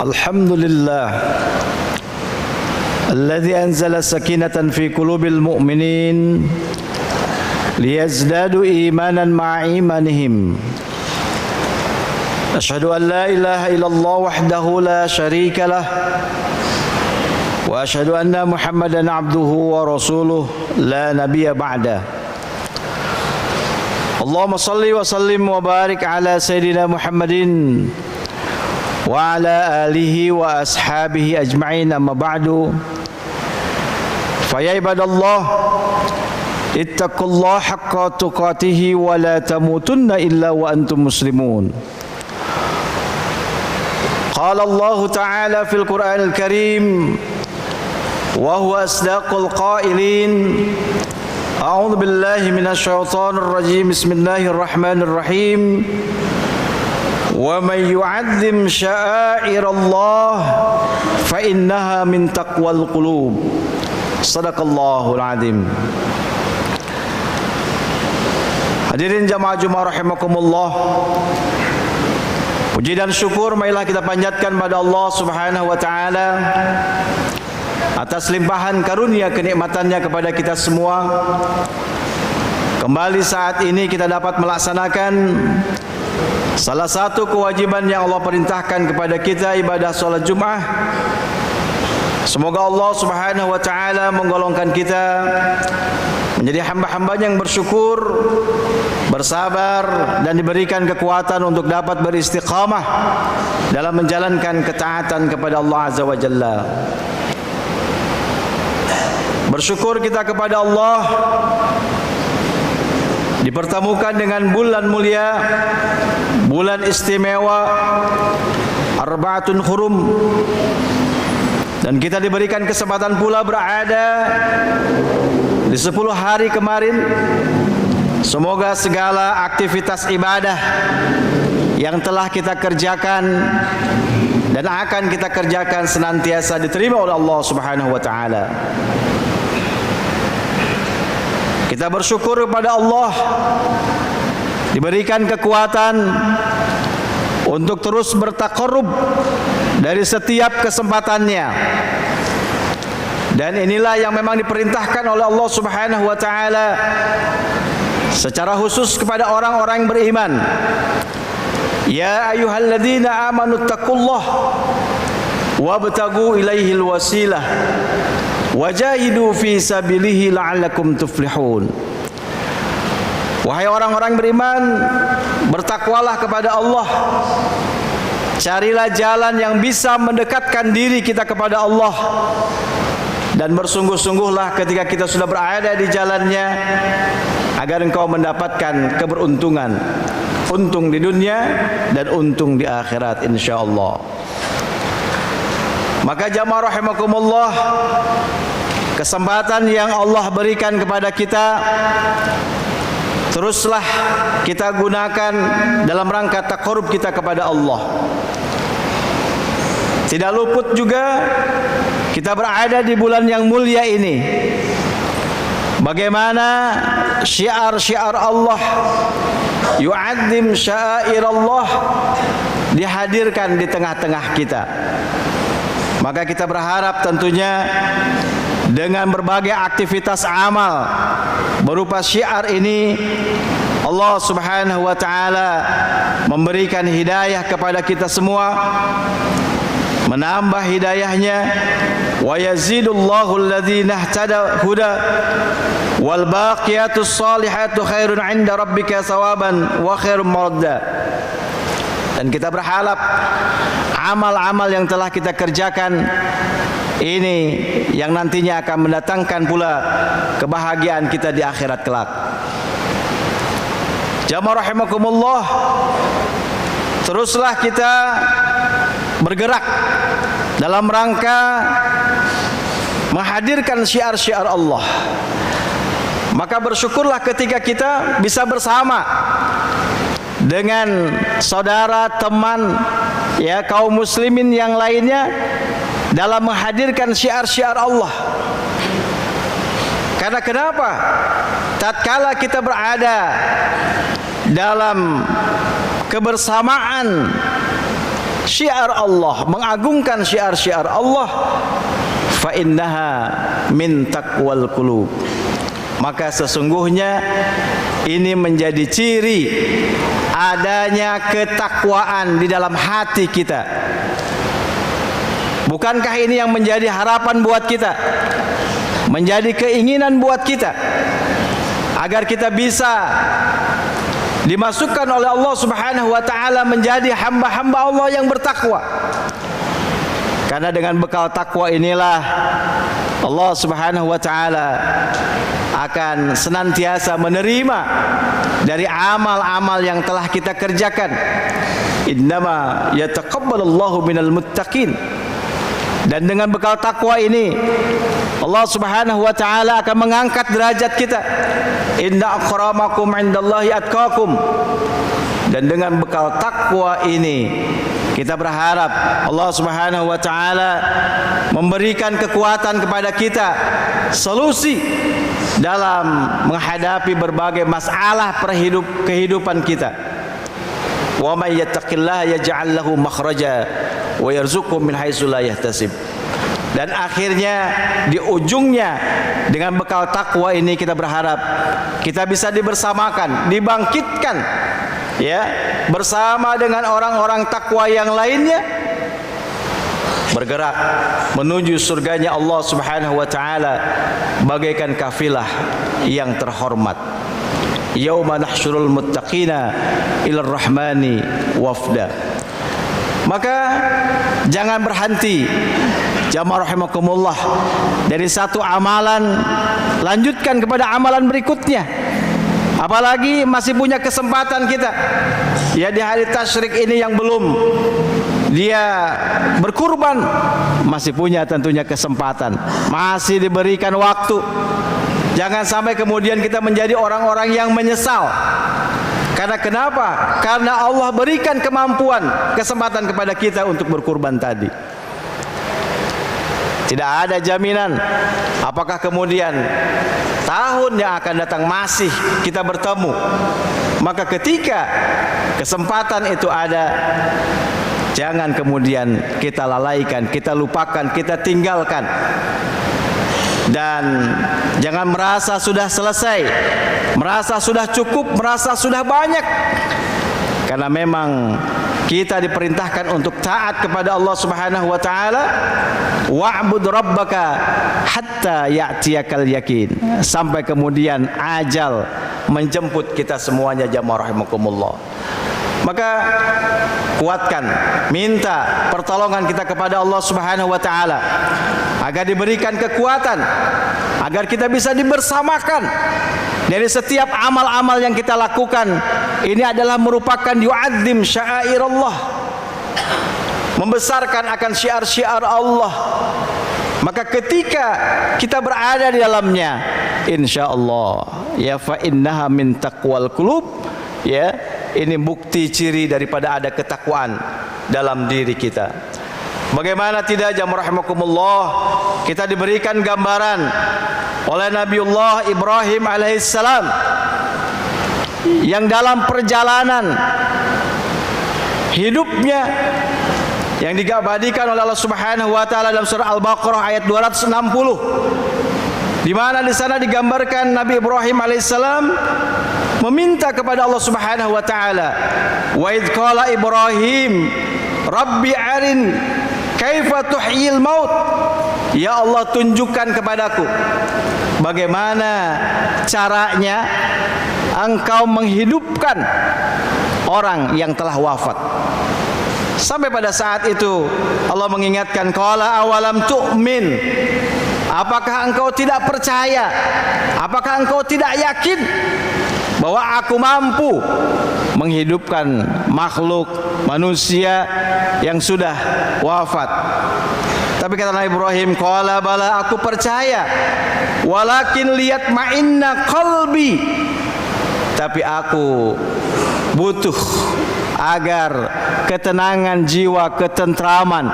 الحمد لله الذي أنزل سكينة في قلوب المؤمنين ليزدادوا إيمانا مع إيمانهم. أشهد أن لا إله إلا الله وحده لا شريك له وأشهد أن محمدا عبده ورسوله لا نبي بعده. اللهم صل وسلم وبارك على سيدنا محمد وعلى آله وأصحابه أجمعين. أما بعد فيا عباد الله اتقوا الله حق تقاته ولا تموتن إلا وأنتم مسلمون. قال الله تعالى في القرآن الكريم وهو أصدق القائلين: أعوذ بالله من الشيطان الرجيم بسم الله الرحمن الرحيم ومن يعظم شعائر الله فإنها من تقوى القلوب. صدق الله العظيم. Hadirin jamaah Jumat rahimakumullah, puji dan syukur marilah kita panjatkan pada Allah Subhanahu wa taala atas limpahan karunia kenikmatannya kepada kita semua. Kembali saat ini kita dapat melaksanakan salah satu kewajiban yang Allah perintahkan kepada kita, ibadah salat Jumat. Semoga Allah Subhanahu wa taala menggolongkan kita menjadi hamba-hambanya yang bersyukur, bersabar, dan diberikan kekuatan untuk dapat beristiqamah dalam menjalankan ketaatan kepada Allah Azza wa Jalla. Bersyukur kita kepada Allah dipertemukan dengan bulan mulia, bulan istimewa, Arba'atun Hurum, dan kita diberikan kesempatan pula berada di 10 hari kemarin. Semoga segala aktivitas ibadah yang telah kita kerjakan dan akan kita kerjakan senantiasa diterima oleh Allah Subhanahu wa taala. Kita bersyukur kepada Allah diberikan kekuatan untuk terus bertaqarrub dari setiap kesempatannya. Dan inilah yang memang diperintahkan oleh Allah Subhanahu wa taala secara khusus kepada orang-orang yang beriman. Ya ayyuhalladzina amanu taqullah wabtagu ilaihil wasilah wajahidu fi sabilihi la'allakum tuflihun. Wahai orang-orang beriman, bertakwalah kepada Allah. Carilah jalan yang bisa mendekatkan diri kita kepada Allah, dan bersungguh-sungguhlah ketika kita sudah berada di jalannya agar engkau mendapatkan keberuntungan, untung di dunia dan untung di akhirat insyaallah. Maka jamaah rahimakumullah, kesempatan yang Allah berikan kepada kita teruslah kita gunakan dalam rangka taqarrub kita kepada Allah. Tidak luput juga kita berada di bulan yang mulia ini, bagaimana syiar-syiar Allah, yu'adzim sya'air Allah, dihadirkan di tengah-tengah kita. Maka kita berharap tentunya dengan berbagai aktivitas amal berupa syiar ini, Allah Subhanahu wa taala memberikan hidayah kepada kita semua, menambah hidayahnya. Wa yazidullahu alladhina ihtada huda wal baqiyatus salihatu khairun 'inda rabbika thawaban wa khairum maradda. Dan kita berharap amal-amal yang telah kita kerjakan ini yang nantinya akan mendatangkan pula kebahagiaan kita di akhirat kelak. Jamaah rahimakumullah, teruslah kita bergerak dalam rangka menghadirkan syiar-syiar Allah. Maka bersyukurlah ketika kita bisa bersama dengan saudara, teman, ya, kaum muslimin yang lainnya dalam menghadirkan syiar-syiar Allah. Karena kenapa? Tatkala kita berada dalam kebersamaan syiar Allah, mengagungkan syiar-syiar Allah, fa innaha min taqwal qulub, maka sesungguhnya ini menjadi ciri adanya ketakwaan di dalam hati kita. Bukankah ini yang menjadi harapan buat kita, menjadi keinginan buat kita, agar kita bisa dimasukkan oleh Allah Subhanahu wa taala menjadi hamba-hamba Allah yang bertakwa. Karena dengan bekal takwa inilah Allah Subhanahu wa taala akan senantiasa menerima dari amal-amal yang telah kita kerjakan. Innama yataqabbalullahu minal muttaqin. Dan dengan bekal takwa ini Allah Subhanahu wa taala akan mengangkat derajat kita. Inna akramakum indallahi atqakum. Dan dengan bekal takwa ini kita berharap Allah Subhanahu wa taala memberikan kekuatan kepada kita, solusi dalam menghadapi berbagai masalah kehidupan kita. Wa may yattaqillaha yaj'al lahu makhraja wa yarzuqhu min haitsu la yahtasib. Dan akhirnya di ujungnya dengan bekal takwa ini kita berharap kita bisa dibersamakan, dibangkitkan ya bersama dengan orang-orang takwa yang lainnya, bergerak menuju surganya Allah Subhanahu wa taala bagaikan kafilah yang terhormat. Yauma nahsyurul muttaqina ilar rahmani wafda. Maka jangan berhenti, jamaah rahimakumullah, dari satu amalan lanjutkan kepada amalan berikutnya. Apalagi masih punya kesempatan kita ya di hari tasyrik ini yang belum dia berkurban, masih punya tentunya kesempatan, masih diberikan waktu. Jangan sampai kemudian kita menjadi orang-orang yang menyesal. Karena kenapa? Karena Allah berikan kemampuan, kesempatan kepada kita untuk berkurban tadi. Tidak ada jaminan apakah kemudian tahun yang akan datang masih kita bertemu. Maka ketika kesempatan itu ada, jangan kemudian kita lalaikan, kita lupakan, kita tinggalkan. Dan jangan merasa sudah selesai, merasa sudah cukup, merasa sudah banyak. Karena memang kita diperintahkan untuk taat kepada Allah Subhanahu wa taala. Wa'bud rabbaka hatta ya'tiyakal yakin. Sampai kemudian ajal menjemput kita semuanya, jamaah rahimakumullah. Maka kuatkan, minta pertolongan kita kepada Allah Subhanahu wa taala agar diberikan kekuatan, agar kita bisa dibersamakan dari setiap amal-amal yang kita lakukan. Ini adalah merupakan yu'adzim sya'airallah, membesarkan akan syiar-syiar Allah. Maka ketika kita berada di dalamnya, insyaallah ya fa innaha min taqwal qulub, ya ini bukti ciri daripada ada ketakwaan dalam diri kita. Bagaimana tidak, jamaah rahimakumullah, kita diberikan gambaran oleh Nabiullah Ibrahim alaihissalam yang dalam perjalanan hidupnya yang diabadikan oleh Allah Subhanahu wa taala dalam surah Al-Baqarah ayat 260, di mana di sana digambarkan Nabi Ibrahim alaihissalam meminta kepada Allah Subhanahu wa taala, wa idz qala Ibrahim rabbi arin kaifa tuhyil maut, ya Allah tunjukkan kepadaku bagaimana caranya engkau menghidupkan orang yang telah wafat. Sampai pada saat itu Allah mengingatkan, qala awalam tu'min, apakah engkau tidak percaya, apakah engkau tidak yakin bahwa aku mampu menghidupkan makhluk manusia yang sudah wafat? Tapi kata Nabi Ibrahim, qala bala, aku percaya, walakin lihat ma'inna qalbi, tapi aku butuh agar ketenangan jiwa, ketentraman,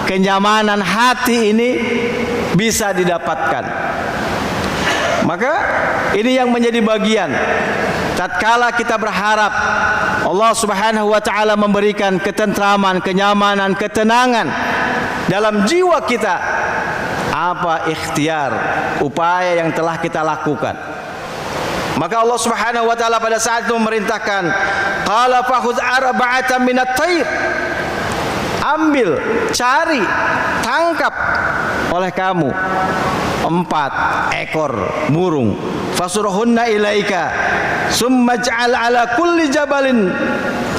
kenyamanan hati ini bisa didapatkan. Maka ini yang menjadi bagian tatkala kita berharap Allah Subhanahu wa taala memberikan ketentraman, kenyamanan, ketenangan dalam jiwa kita, apa ikhtiar, upaya yang telah kita lakukan. Maka Allah Subhanahu wa taala pada saat itu memerintahkan, qala fakhudh arba'atan minat tayr, ambil, cari, tangkap oleh kamu 4 ekor burung, fasurhunna ilaika summa ja'al ala kulli jabalin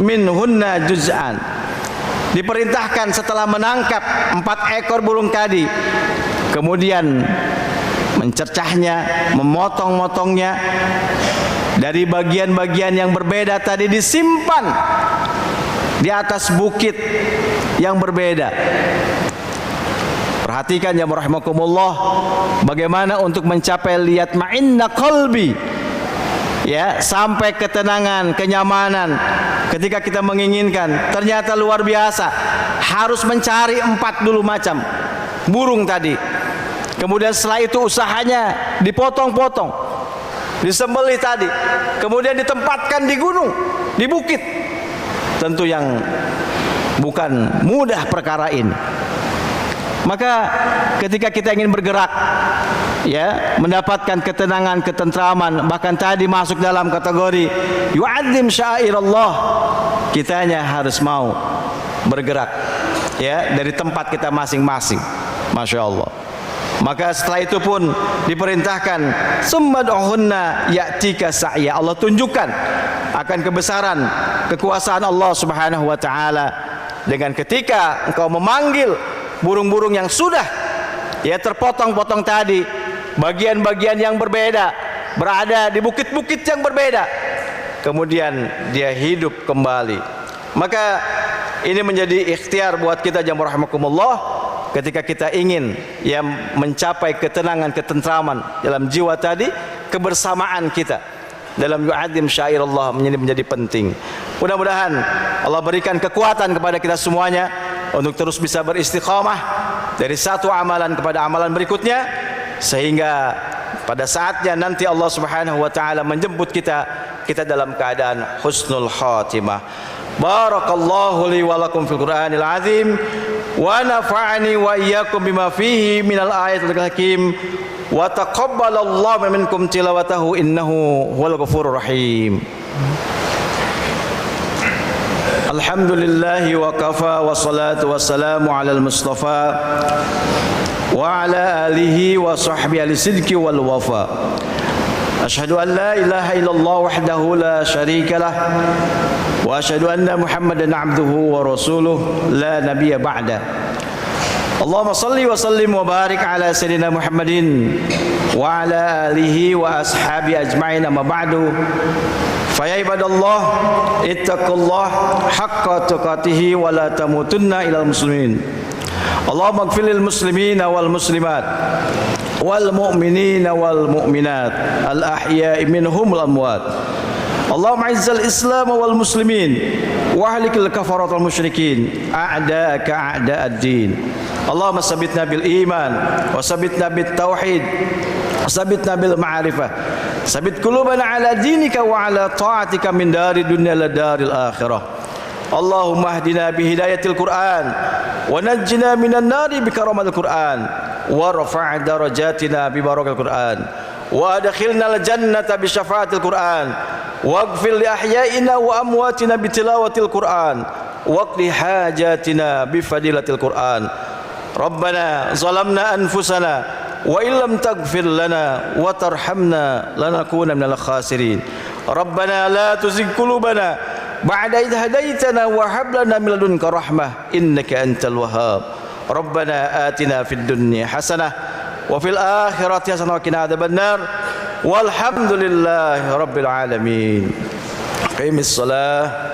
minhunna juz'an. Diperintahkan setelah menangkap 4 ekor burung tadi, kemudian mencercahnya, memotong-motongnya dari bagian-bagian yang berbeda tadi, disimpan di atas bukit yang berbeda. Perhatikan ya rahimakumullah, bagaimana untuk mencapai lihat ma'inna qalbi, ya, sampai ketenangan, kenyamanan ketika kita menginginkan. Ternyata luar biasa, harus mencari 4 dulu macam burung tadi. Kemudian setelah itu usahanya dipotong-potong, disembelih tadi, kemudian ditempatkan di gunung, di bukit. Tentu yang bukan mudah perkara ini. Maka ketika kita ingin bergerak, ya, mendapatkan ketenangan, ketentraman, bahkan tadi masuk dalam kategori yu'adzim sya'irallah, kitanya harus mau bergerak, ya, dari tempat kita masing-masing. Masya Allah. Maka setelah itu pun diperintahkan summad'uhunna ya'tika sa'ya. Allah tunjukkan akan kebesaran kekuasaan Allah Subhanahu wa taala dengan ketika engkau memanggil burung-burung yang sudah, ya, terpotong-potong tadi, bagian-bagian yang berbeda, berada di bukit-bukit yang berbeda, kemudian dia hidup kembali. Maka ini menjadi ikhtiar buat kita jamaah rahimakumullah, ketika kita ingin, ya, mencapai ketenangan, ketentraman dalam jiwa tadi, kebersamaan kita dalam yu'adzim syairallah menjadi penting. Mudah-mudahan Allah berikan kekuatan kepada kita semuanya untuk terus bisa beristiqamah dari satu amalan kepada amalan berikutnya, sehingga pada saatnya nanti Allah Subhanahu wa taala menjemput kita dalam keadaan husnul khatimah. Barakallahu li wa lakum fil Qur'anil azim wa nafa'ani wa iyyakum bima fihi minal ayatil hakim wa taqabbalallahu minkum tilawatahu innahu huwal ghafurur rahim. Alhamdulillahi wa kafa wa salatu wa salamu ala al-mustafa wa ala alihi wa sahbihi al-sidqi wal wafa. Ashhadu an la ilaha illallah wahdahu la syarika lah wa ashhadu anna Muhammadan abduhu wa rasuluh la nabiyya ba'da. Allahumma salli wa sallim wa barik ala sayyidina Muhammadin wa ala alihi wa ashabi ajma'in, amma ba'du. Fa ya ibadallah ittaqullah haqqa tuqatih wa la tamutunna ilal muslimin. Allahumma ighfir lil muslimina wal muslimat wal mu'minina wal mu'minat al ahya'i minhum wal amwat. Allahumma izzal islam wal muslimin wa ahlikil kafarat wal musyrikin a'da'aka a'da'ad-din. Allahumma sabitna bil iman wa sabitna bit tauhid wa sabitna bil ma'rifah, sabit qulubana ala dinika wa ala ta'atika min dari dunya ila daril akhirah. Allahumma hdina bi hidayatil Qur'an wa najjina minan nari bi karamatil Qur'an wa rafa' darajatina bi barakal Qur'an wa adkhilna al jannata bi syafaatil Qur'an waghfir li ahya'ina wa amwatina bi tilawatil Qur'an waqdi hajatina bi fadilatil Qur'an. Rabbana zalamna anfusana wa illam taghfir lana wa tarhamna lanakuna minal khasirin. Rabbana la tuzigh qulubana ba'da idh hadaitana wa hab lana min ladunka rahmah innaka antal wahhab. Rabbana atina fid dunya hasanah wa fil akhirati hasanah wa qina adzabannar. Walhamdulillahi rabbil alamin. Qimis shalah.